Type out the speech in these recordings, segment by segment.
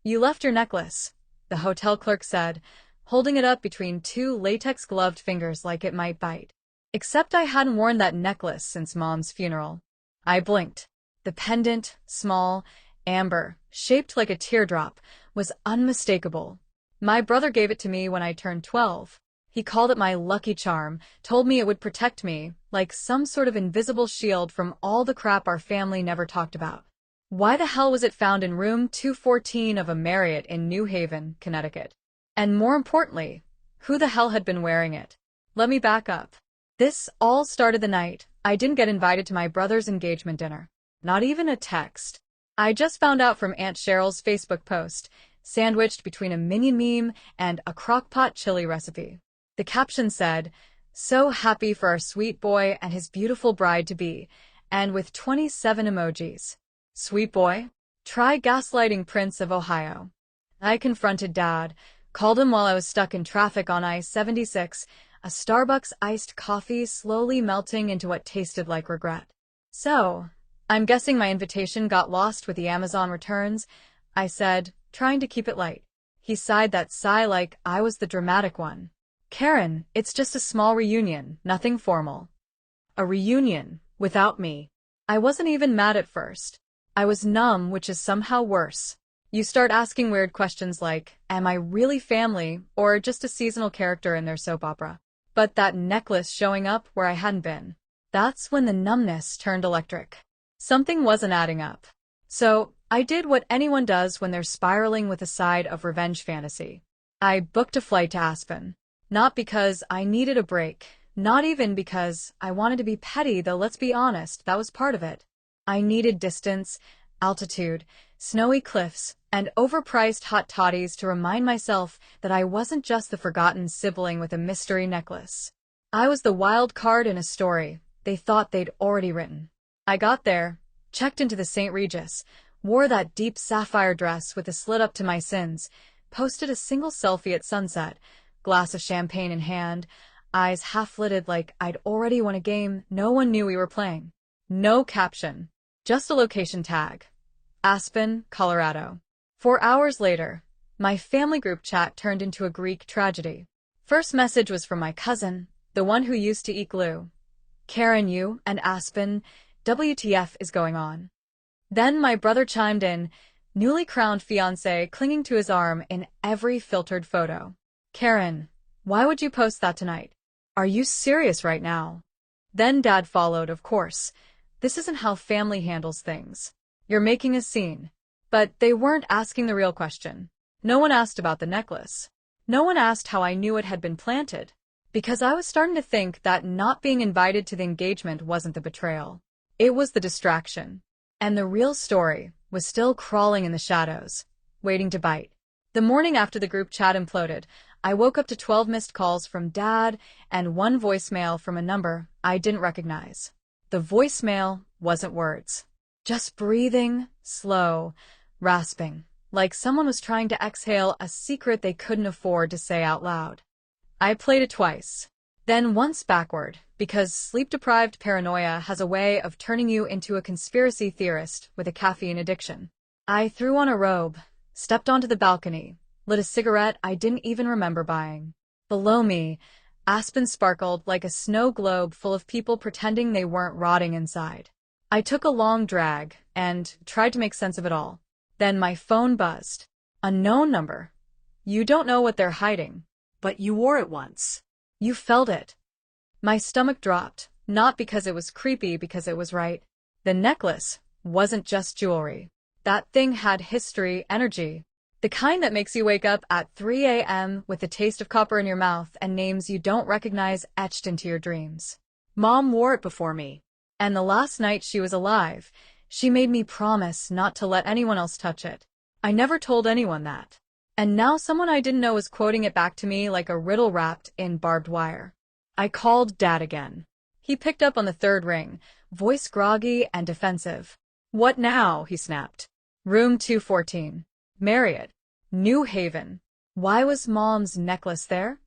You left your necklace, the hotel clerk said, holding it up between two latex-gloved fingers like it might bite. Except I hadn't worn that necklace since Mom's funeral. I blinked. The pendant, small, amber, shaped like a teardrop, was unmistakable. My brother gave it to me when I turned 12. He called it my lucky charm, told me it would protect me, like some sort of invisible shield from all the crap our family never talked about. Why the hell was it found in room 214 of a Marriott in New Haven, Connecticut? And more importantly, who the hell had been wearing it? Let me back up. This all started the night I didn't get invited to my brother's engagement dinner. Not even a text. I just found out from Aunt Cheryl's Facebook post, sandwiched between a minion meme and a crock-pot chili recipe. The caption said, "So happy for our sweet boy and his beautiful bride-to-be," and with 27 emojis. Sweet boy? Try gaslighting Prince of Ohio. I confronted Dad, called him while I was stuck in traffic on I-76, a Starbucks iced coffee slowly melting into what tasted like regret. "So, I'm guessing my invitation got lost with the Amazon returns," I said, trying to keep it light. He sighed that sigh like I was the dramatic one. "Karen, it's just a small reunion, nothing formal." A reunion, without me. I wasn't even mad at first. I was numb, which is somehow worse. You start asking weird questions like, am I really family, or just a seasonal character in their soap opera? But that necklace showing up where I hadn't been. That's when the numbness turned electric. Something wasn't adding up. So, I did what anyone does when they're spiraling with a side of revenge fantasy. I booked a flight to Aspen. Not because I needed a break, not even because I wanted to be petty, though let's be honest, that was part of it. I needed distance, altitude, snowy cliffs, and overpriced hot toddies to remind myself that I wasn't just the forgotten sibling with a mystery necklace. I was the wild card in a story they thought they'd already written. I got there, checked into the St. Regis, wore that deep sapphire dress with a slit up to my sins, posted a single selfie at sunset, glass of champagne in hand, eyes half-lidded like I'd already won a game no one knew we were playing. No caption. Just a location tag. Aspen, Colorado. 4 hours later, my family group chat turned into a Greek tragedy. First message was from my cousin, the one who used to eat glue. "Karen, you and Aspen, WTF is going on?" Then my brother chimed in, newly crowned fiancé clinging to his arm in every filtered photo. "Karen, why would you post that tonight? Are you serious right now?" Then Dad followed, of course. This isn't how family handles things. You're making a scene. But they weren't asking the real question. No one asked about the necklace. No one asked how I knew it had been planted. Because I was starting to think that not being invited to the engagement wasn't the betrayal. It was the distraction. And the real story was still crawling in the shadows, waiting to bite. The morning after the group chat imploded, I woke up to 12 missed calls from Dad and 1 voicemail from a number I didn't recognize. The voicemail wasn't words. Just breathing, slow, rasping, like someone was trying to exhale a secret they couldn't afford to say out loud. I played it twice, then once backward, because sleep-deprived paranoia has a way of turning you into a conspiracy theorist with a caffeine addiction. I threw on a robe, stepped onto the balcony, lit a cigarette I didn't even remember buying. Below me, Aspen sparkled like a snow globe full of people pretending they weren't rotting inside. I took a long drag and tried to make sense of it all. Then my phone buzzed. Unknown number. You don't know what they're hiding. But you wore it once. You felt it. My stomach dropped, not because it was creepy, because it was right. The necklace wasn't just jewelry. That thing had history, energy. The kind that makes you wake up at 3 a.m. with the taste of copper in your mouth and names you don't recognize etched into your dreams. Mom wore it before me. And the last night she was alive, she made me promise not to let anyone else touch it. I never told anyone that. And now someone I didn't know was quoting it back to me like a riddle wrapped in barbed wire. I called Dad again. He picked up on the 3rd ring, voice groggy and defensive. "What now?" he snapped. "Room 214. Marriott. New Haven. Why was Mom's necklace there?"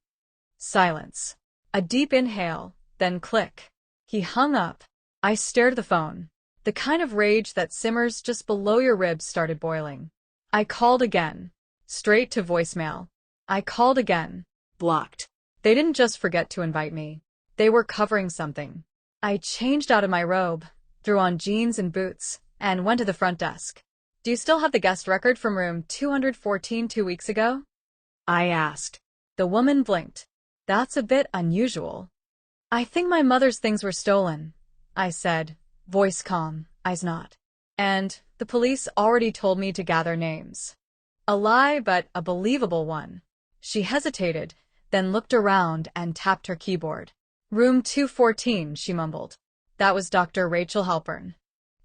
Silence. A deep inhale, then click. He hung up. I stared at the phone. The kind of rage that simmers just below your ribs started boiling. I called again. Straight to voicemail. I called again. Blocked. They didn't just forget to invite me. They were covering something. I changed out of my robe, threw on jeans and boots, and went to the front desk. Do you still have the guest record from room 214 2 weeks ago? I asked. The woman blinked. That's a bit unusual. I think my mother's things were stolen, I said, voice calm, eyes not. And the police already told me to gather names. A lie, but a believable one. She hesitated, then looked around and tapped her keyboard. Room 214, she mumbled. That was Dr. Rachel Halpern.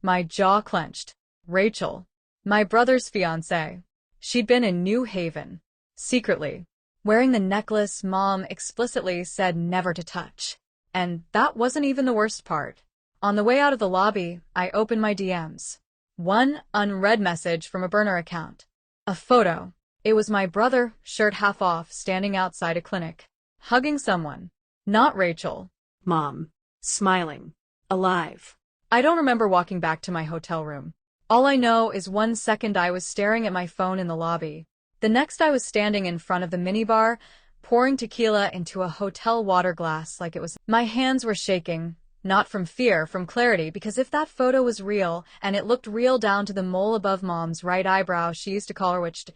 My jaw clenched. Rachel. My brother's fiancée. She'd been in New Haven. Secretly. Wearing the necklace Mom explicitly said never to touch. And that wasn't even the worst part. On the way out of the lobby, I opened my DMs. One unread message from a burner account. A photo. It was my brother, shirt half off, standing outside a clinic. Hugging someone. Not Rachel. Mom. Smiling. Alive. I don't remember walking back to my hotel room. All I know is 1 second I was staring at my phone in the lobby. The next I was standing in front of the minibar, pouring tequila into a hotel water glass like it was. My hands were shaking, not from fear, from clarity, because if that photo was real, and it looked real down to the mole above Mom's right eyebrow she used to call her witched,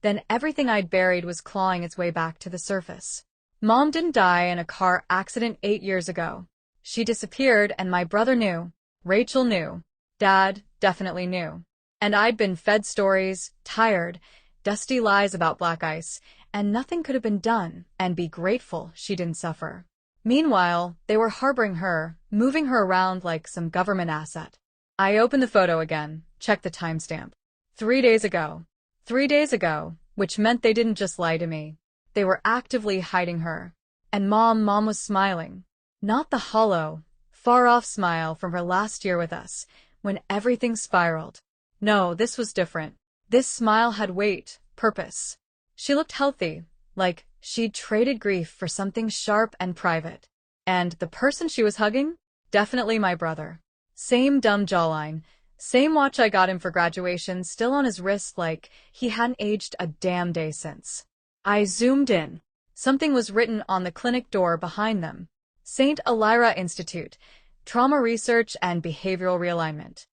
then everything I'd buried was clawing its way back to the surface. Mom didn't die in a car accident 8 years ago. She disappeared, and my brother knew. Rachel knew. Dad definitely knew. And I'd been fed stories, tired, dusty lies about black ice, and nothing could have been done, and be grateful she didn't suffer. Meanwhile, they were harboring her, moving her around like some government asset. I opened the photo again, checked the timestamp. 3 days ago. 3 days ago, which meant they didn't just lie to me. They were actively hiding her. And Mom was smiling. Not the hollow, far-off smile from her last year with us, when everything spiraled. No, this was different. This smile had weight, purpose. She looked healthy, like she'd traded grief for something sharp and private. And the person she was hugging? Definitely my brother. Same dumb jawline, same watch I got him for graduation still on his wrist like he hadn't aged a damn day since. I zoomed in. Something was written on the clinic door behind them. St. Elira Institute, Trauma Research and Behavioral Realignment.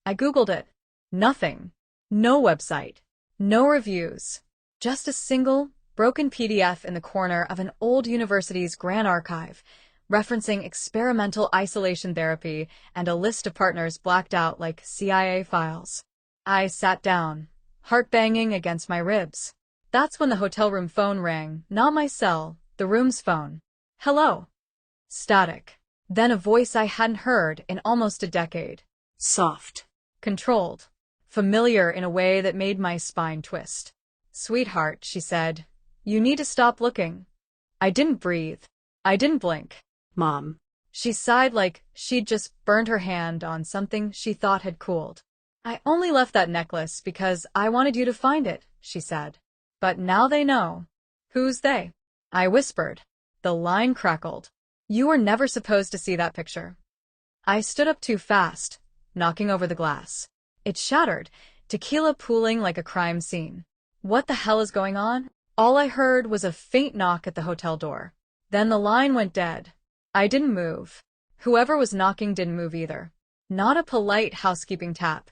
I Googled it. Nothing. No website. No reviews. Just a single, broken PDF in the corner of an old university's Grand Archive, referencing experimental isolation therapy and a list of partners blacked out like CIA files. I sat down, heart banging against my ribs. That's when the hotel room phone rang, not my cell, the room's phone. Hello. Static. Then a voice I hadn't heard in almost a decade. Soft. Controlled. Familiar in a way that made my spine twist. Sweetheart, she said, you need to stop looking. I didn't breathe. I didn't blink. Mom. She sighed like she'd just burned her hand on something she thought had cooled. I only left that necklace because I wanted you to find it, she said. But now they know. Who's they? I whispered. The line crackled. You were never supposed to see that picture. I stood up too fast, knocking over the glass. It shattered, tequila pooling like a crime scene. What the hell is going on? All I heard was a faint knock at the hotel door. Then the line went dead. I didn't move. Whoever was knocking didn't move either. Not a polite housekeeping tap.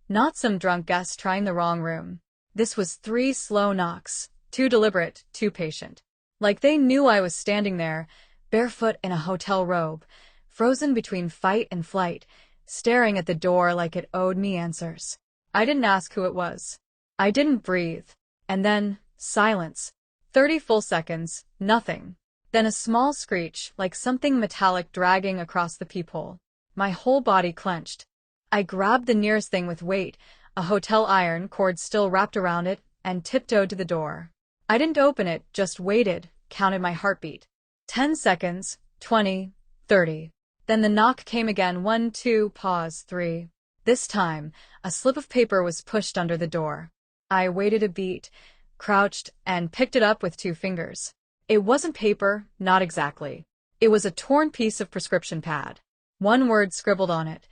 Not some drunk guest trying the wrong room. This was 3 slow knocks, too deliberate, too patient. Like they knew I was standing there, barefoot in a hotel robe, frozen between fight and flight, staring at the door like it owed me answers. I didn't ask who it was. I didn't breathe. And then, silence. 30 full seconds, nothing. Then a small screech, like something metallic dragging across the peephole. My whole body clenched. I grabbed the nearest thing with weight, a hotel iron cord still wrapped around it, and tiptoed to the door. I didn't open it, just waited, counted my heartbeat. 10 seconds, 20, 30. Then the knock came again, 1, 2, pause, 3. This time, a slip of paper was pushed under the door. I waited a beat, crouched, and picked it up with 2 fingers. It wasn't paper, not exactly. It was a torn piece of prescription pad. 1 word scribbled on it,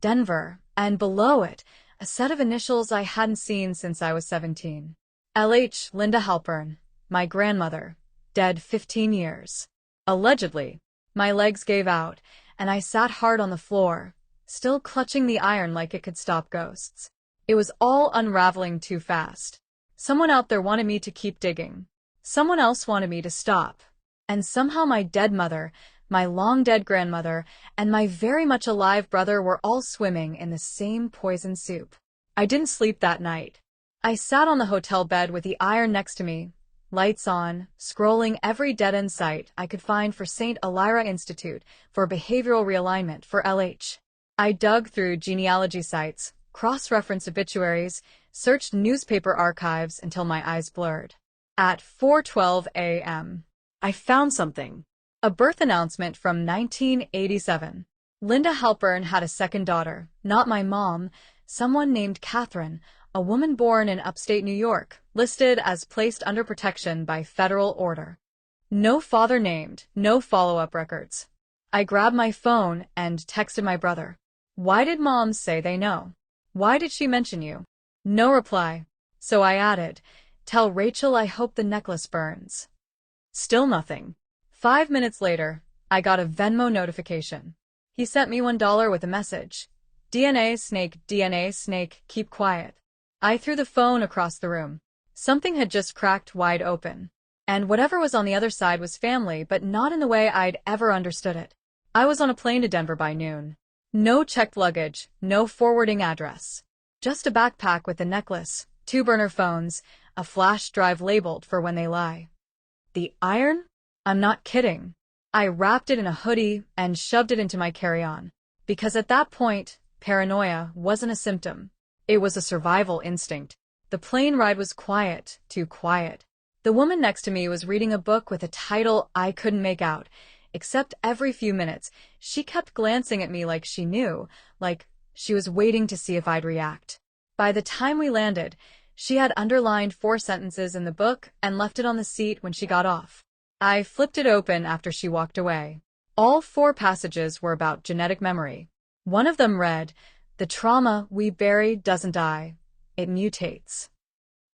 Denver, and below it, a a set of initials I hadn't seen since I was 17. LH Linda Halpern, my grandmother, dead 15 years. Allegedly. My legs gave out, and I sat hard on the floor, still clutching the iron like it could stop ghosts. It was all unraveling too fast. Someone out there wanted me to keep digging. Someone else wanted me to stop. And somehow my dead mother, my long-dead grandmother, and my very much alive brother were all swimming in the same poison soup. I didn't sleep that night. I sat on the hotel bed with the iron next to me, lights on, scrolling every dead-end site I could find for St. Elira Institute, for behavioral realignment, for LH. I dug through genealogy sites, cross-referenced obituaries, searched newspaper archives until my eyes blurred. At 4:12 a.m., I found something. A birth announcement from 1987. Linda Halpern had a second daughter, not my mom, someone named Catherine, a woman born in upstate New York, listed as placed under protection by federal order. No father named, no follow-up records. I grabbed my phone and texted my brother. Why did Mom say they know? Why did she mention you? No reply. So I added, tell Rachel I hope the necklace burns. Still nothing. 5 minutes later, I got a Venmo notification. He sent me $1 with a message. DNA snake, keep quiet. I threw the phone across the room. Something had just cracked wide open. And whatever was on the other side was family, but not in the way I'd ever understood it. I was on a plane to Denver by noon. No checked luggage, no forwarding address. Just a backpack with a necklace, 2 burner phones, a flash drive labeled for when they lie. The iron? I'm not kidding. I wrapped it in a hoodie and shoved it into my carry-on. Because at that point, paranoia wasn't a symptom. It was a survival instinct. The plane ride was quiet, too quiet. The woman next to me was reading a book with a title I couldn't make out, except every few minutes, she kept glancing at me like she knew, like she was waiting to see if I'd react. By the time we landed, she had underlined 4 sentences in the book and left it on the seat when she got off. I flipped it open after she walked away. All 4 passages were about genetic memory. One of them read, "The trauma we bury doesn't die, it mutates."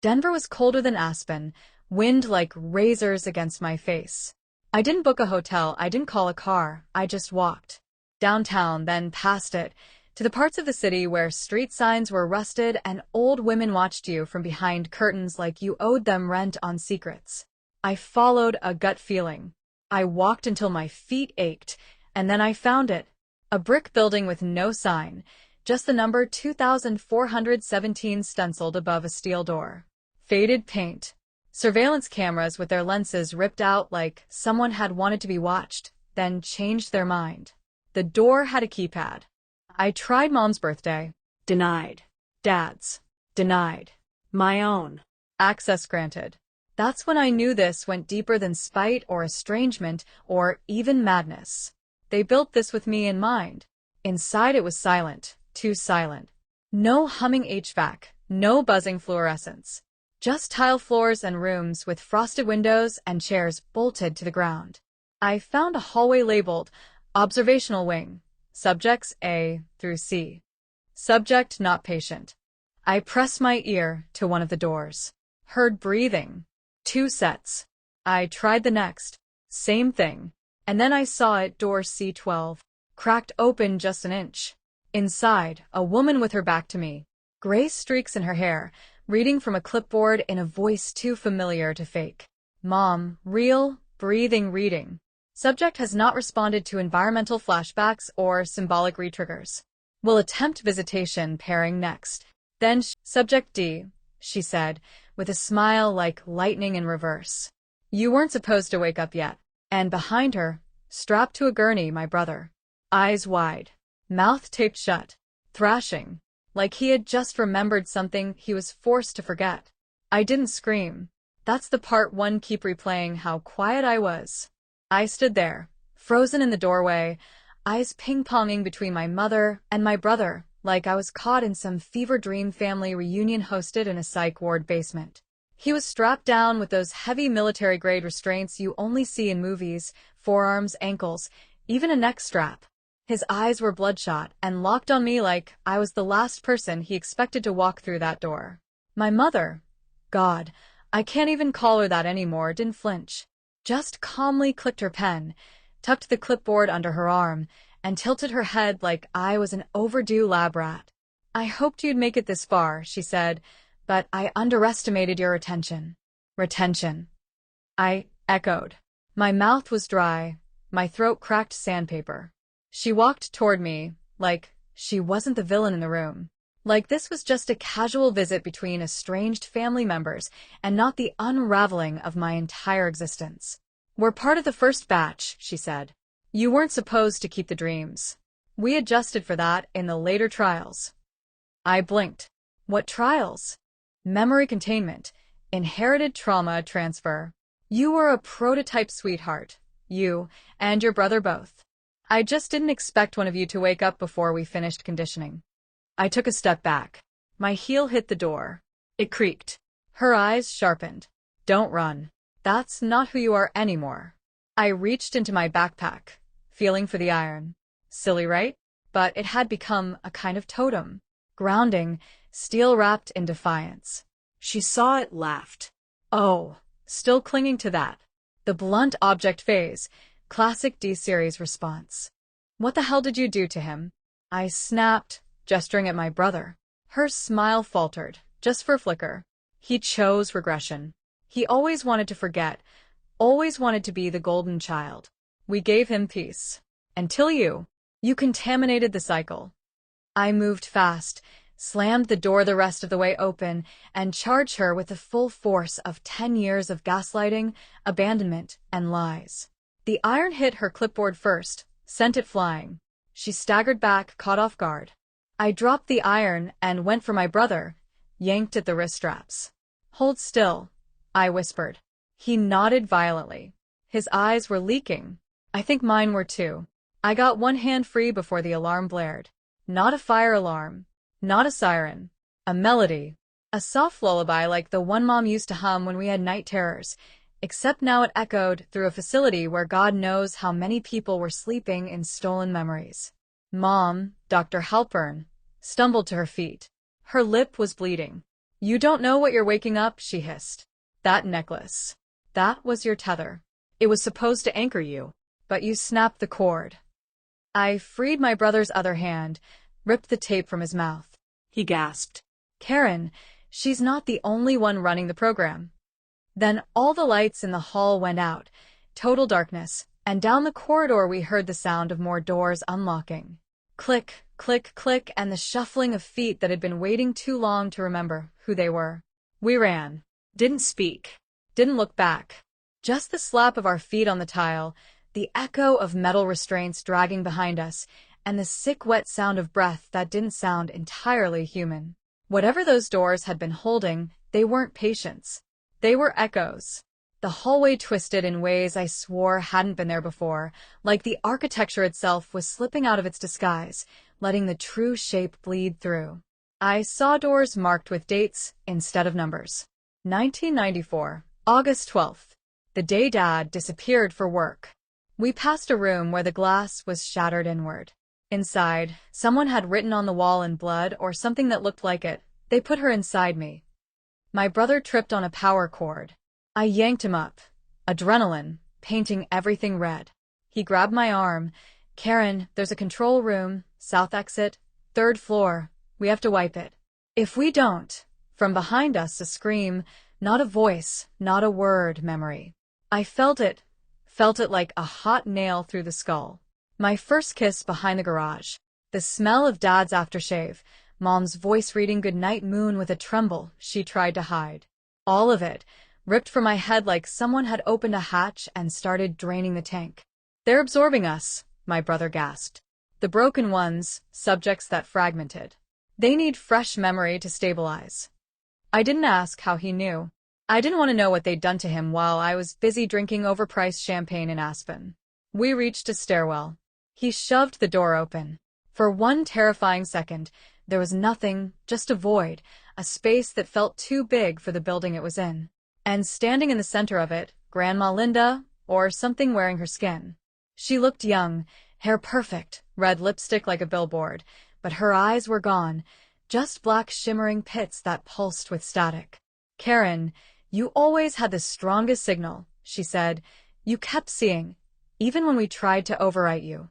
Denver was colder than Aspen, wind like razors against my face. I didn't book a hotel, I didn't call a car, I just walked. Downtown, then past it, to the parts of the city where street signs were rusted and old women watched you from behind curtains like you owed them rent on secrets. I followed a gut feeling. I walked until my feet ached, and then I found it. A brick building with no sign, just the number 2417 stenciled above a steel door. Faded paint. Surveillance cameras with their lenses ripped out like someone had wanted to be watched, then changed their mind. The door had a keypad. I tried Mom's birthday. Denied. Dad's. Denied. My own. Access granted. That's when I knew this went deeper than spite or estrangement or even madness. They built this with me in mind. Inside it was silent, too silent. No humming HVAC, no buzzing fluorescence. Just tile floors and rooms with frosted windows and chairs bolted to the ground. I found a hallway labeled Observational Wing, Subjects A through C. Subject not patient. I pressed my ear to one of the doors. Heard breathing. 2 sets. I tried the next. Same thing. And then I saw it, door C12. Cracked open just an inch. Inside, a woman with her back to me. Gray streaks in her hair, reading from a clipboard in a voice too familiar to fake. Mom, real, breathing reading. Subject has not responded to environmental flashbacks or symbolic retriggers. Will attempt visitation pairing next. Then Subject D, she said, with a smile like lightning in reverse. You weren't supposed to wake up yet. And behind her, strapped to a gurney, my brother. Eyes wide. Mouth taped shut. Thrashing. Like he had just remembered something he was forced to forget. I didn't scream. That's the part one keep replaying how quiet I was. I stood there, frozen in the doorway, eyes ping-ponging between my mother and my brother, like I was caught in some fever dream family reunion hosted in a psych ward basement. He was strapped down with those heavy military-grade restraints you only see in movies, forearms, ankles, even a neck strap. His eyes were bloodshot and locked on me like I was the last person he expected to walk through that door. My mother, God, I can't even call her that anymore, didn't flinch. Just calmly clicked her pen, tucked the clipboard under her arm, and tilted her head like I was an overdue lab rat. I hoped you'd make it this far, she said, but I underestimated your retention. Retention. I echoed. My mouth was dry, my throat cracked sandpaper. She walked toward me, like she wasn't the villain in the room. Like this was just a casual visit between estranged family members and not the unraveling of my entire existence. We're part of the first batch, she said. You weren't supposed to keep the dreams. We adjusted for that in the later trials. I blinked. What trials? Memory containment, inherited trauma transfer. You were a prototype sweetheart. You and your brother both. I just didn't expect one of you to wake up before we finished conditioning. I took a step back. My heel hit the door. It creaked. Her eyes sharpened. Don't run. That's not who you are anymore. I reached into my backpack, feeling for the iron. Silly, right? But it had become a kind of totem. Grounding, steel-wrapped in defiance. She saw it, laughed. Oh, still clinging to that. The blunt object phase. Classic D-series response. What the hell did you do to him? I snapped, gesturing at my brother. Her smile faltered, just for a flicker. He chose regression. He always wanted to forget, always wanted to be the golden child. We gave him peace. Until you contaminated the cycle. I moved fast, slammed the door the rest of the way open, and charged her with the full force of 10 years of gaslighting, abandonment, and lies. The iron hit her clipboard first, sent it flying. She staggered back, caught off guard. I dropped the iron and went for my brother, yanked at the wrist straps. Hold still, I whispered. He nodded violently. His eyes were leaking. I think mine were too. I got one hand free before the alarm blared. Not a fire alarm. Not a siren. A melody. A soft lullaby like the one Mom used to hum when we had night terrors. Except now it echoed through a facility where God knows how many people were sleeping in stolen memories. Mom, Dr. Halpern, stumbled to her feet. Her lip was bleeding. You don't know what you're waking up, she hissed. That necklace. That was your tether. It was supposed to anchor you, but you snapped the cord. I freed my brother's other hand, ripped the tape from his mouth. He gasped. Karen, she's not the only one running the program. Then all the lights in the hall went out, total darkness, and down the corridor we heard the sound of more doors unlocking. Click, click, click, and the shuffling of feet that had been waiting too long to remember who they were. We ran. Didn't speak. Didn't look back. Just the slap of our feet on the tile, the echo of metal restraints dragging behind us, and the sick, wet sound of breath that didn't sound entirely human. Whatever those doors had been holding, they weren't patients. They were echoes. The hallway twisted in ways I swore hadn't been there before, like the architecture itself was slipping out of its disguise, letting the true shape bleed through. I saw doors marked with dates instead of numbers. 1994, August 12th, the day Dad disappeared for work. We passed a room where the glass was shattered inward. Inside, someone had written on the wall in blood or something that looked like it. They put her inside me. My brother tripped on a power cord. I yanked him up. Adrenaline, painting everything red. He grabbed my arm. Karen, there's a control room, south exit, 3rd floor. We have to wipe it. If we don't, from behind us a scream, not a voice, not a word, memory. I felt it like a hot nail through the skull. My first kiss behind the garage. The smell of Dad's aftershave. Mom's voice reading Goodnight Moon with a tremble she tried to hide. All of it, ripped from my head like someone had opened a hatch and started draining the tank. They're absorbing us, my brother gasped. The broken ones, subjects that fragmented. They need fresh memory to stabilize. I didn't ask how he knew. I didn't want to know what they'd done to him while I was busy drinking overpriced champagne in Aspen. We reached a stairwell. He shoved the door open. For one terrifying second, there was nothing, just a void, a space that felt too big for the building it was in. And standing in the center of it, Grandma Linda, or something wearing her skin. She looked young, Hair perfect, red lipstick like a billboard, but her eyes were gone, just black shimmering pits that pulsed with static. Karen, you always had the strongest signal, she said. You kept seeing, even when we tried to overwrite you.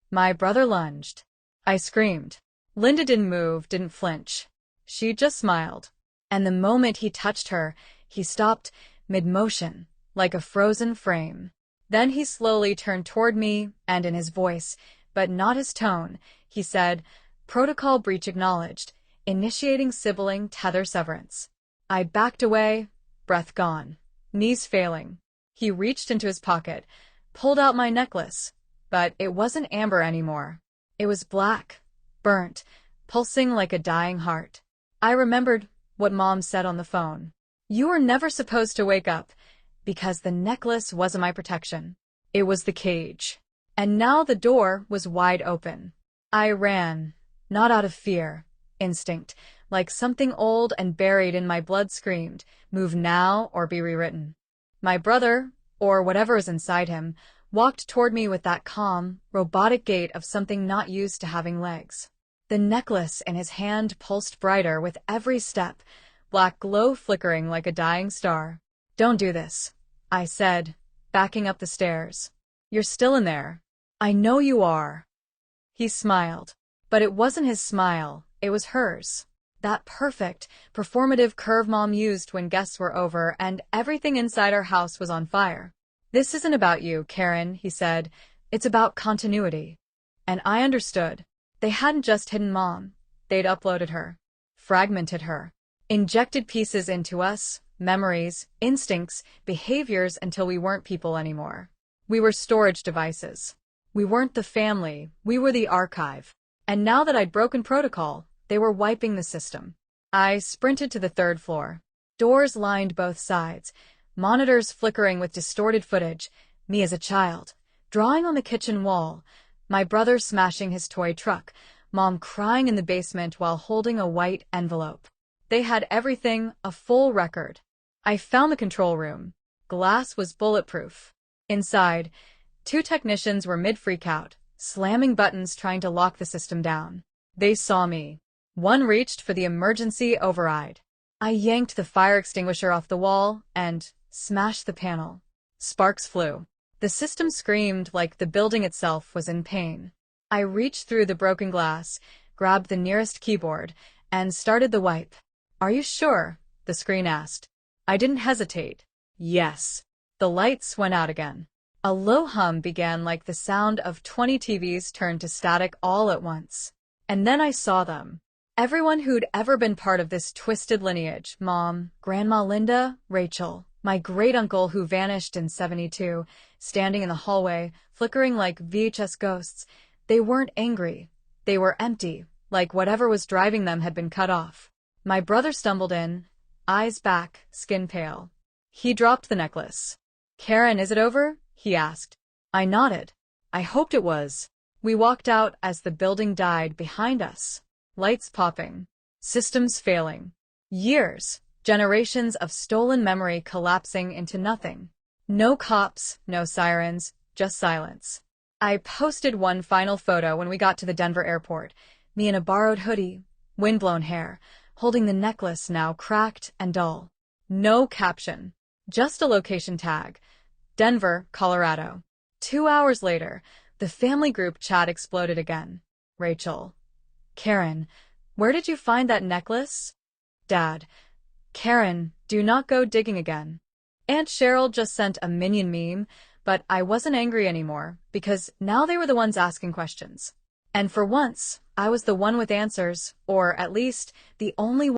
My brother lunged. I screamed. Linda didn't move, didn't flinch. She just smiled. And the moment he touched her, he stopped mid-motion, like a frozen frame. Then he slowly turned toward me, and in his voice, but not his tone, he said, "Protocol breach acknowledged. Initiating sibling tether severance." I backed away, breath gone, knees failing. He reached into his pocket, pulled out my necklace, but it wasn't amber anymore. It was black, burnt, pulsing like a dying heart. I remembered what Mom said on the phone. You were never supposed to wake up, because the necklace wasn't my protection. It was the cage. And now the door was wide open. I ran, not out of fear, instinct, like something old and buried in my blood screamed, "Move now or be rewritten." My brother, or whatever was inside him, walked toward me with that calm, robotic gait of something not used to having legs. The necklace in his hand pulsed brighter with every step, black glow flickering like a dying star. "Don't do this," I said, backing up the stairs. "You're still in there." "I know you are." He smiled. But it wasn't his smile, it was hers. That perfect, performative curve Mom used when guests were over and everything inside our house was on fire. "This isn't about you, Karen," he said. "It's about continuity." And I understood. They hadn't just hidden Mom. They'd uploaded her, fragmented her, injected pieces into us, memories, instincts, behaviors until we weren't people anymore. We were storage devices. We weren't the family, we were the archive. And now that I'd broken protocol, they were wiping the system. I sprinted to the third floor. Doors lined both sides, monitors flickering with distorted footage, me as a child, drawing on the kitchen wall, my brother smashing his toy truck, Mom crying in the basement while holding a white envelope. They had everything, a full record. I found the control room. Glass was bulletproof. Inside, 2 technicians were mid-freakout, slamming buttons trying to lock the system down. They saw me. One reached for the emergency override. I yanked the fire extinguisher off the wall and smashed the panel. Sparks flew. The system screamed like the building itself was in pain. I reached through the broken glass, grabbed the nearest keyboard, and started the wipe. "Are you sure?" the screen asked. I didn't hesitate. Yes. The lights went out again. A low hum began like the sound of 20 TVs turned to static all at once. And then I saw them. Everyone who'd ever been part of this twisted lineage, Mom, Grandma Linda, Rachel, my great-uncle who vanished in '72, standing in the hallway, flickering like VHS ghosts. They weren't angry. They were empty, like whatever was driving them had been cut off. My brother stumbled in, eyes back, skin pale. He dropped the necklace. "Karen, is it over?" he asked. I nodded. I hoped it was. We walked out as the building died behind us. Lights popping. Systems failing. Years, generations of stolen memory collapsing into nothing. No cops, no sirens, just silence. I posted one final photo when we got to the Denver airport. Me in a borrowed hoodie, windblown hair, holding the necklace now cracked and dull. No caption. Just a location tag. Denver, Colorado. 2 hours later, the family group chat exploded again. Rachel. "Karen, where did you find that necklace?" Dad. "Karen, do not go digging again." Aunt Cheryl just sent a minion meme, but I wasn't angry anymore, because now they were the ones asking questions. And for once, I was the one with answers, or at least, the only one.